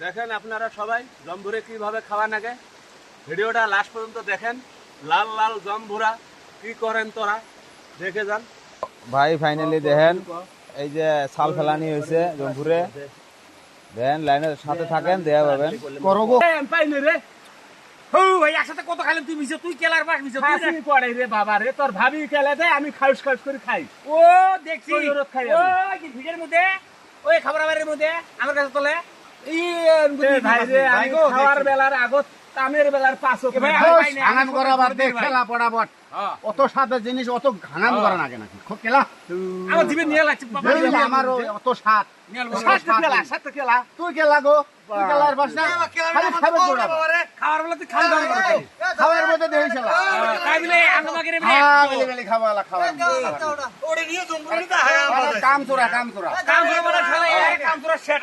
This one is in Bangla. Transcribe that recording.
দেখেন আপনারা সবাই জম্বুরে কিভাবে খাওয়া লাগে, ভিডিওটা লাস্ট পর্যন্ত দেখেন। লাল লাল জম্বুরা কি করেন তোরা দেখে যান ভাই। ফাইনালি দেখেন এই যে ছাল ফেলানি হয়েছে জম্বুরে, দেখেন লাইনের সাথে থাকেন দেয়া পাবেন। পাইনি রে ভাই একসাথে কত খাইলাম তুই মিশে, তুই কেলার পাস মিশে তুই হাসি পড়ে রে বাবা রে, তোর ভাবি কেলে দেয় আমি খাউস খাউস করে খাই। ও দেখছি তোর রোদ খাই ও আমি। কি ভিড়ের মধ্যে ওই খাবার আবারের মধ্যে আমার কাছে তোলে এ ভাই রে, আমি খাওয়ার বেলার আগত কামের বেলার পাঁচও ভাই, খাই। ভাই, না, ঘানাম আমি করা বাদ দে, ভাই। খেলা পড়াবট হ্যাঁ। অত সাদা জিনিস অত ঘানাম করা নাকি নাকি খেলা আমার জিভে নিয়ে লাগছে বাবা আমার অত স্বাদ নিয়ে লাগছে। সাতটা খেলা, সাতটা খেলা। তুই খেলা গো, তুই খেলার পাস না খালি খাবে তোরা খাওয়ার বেলা তুই খাওয়া দাওয়া করে খাবি। খাওয়ার মধ্যে দেই খেলা তাই বলে আমাকে রে হ্যাঁ বেলি বেলি খাওয়া খাওয়া কাম তোরা কাম করে বলা শালা এক কাম তোরা সেট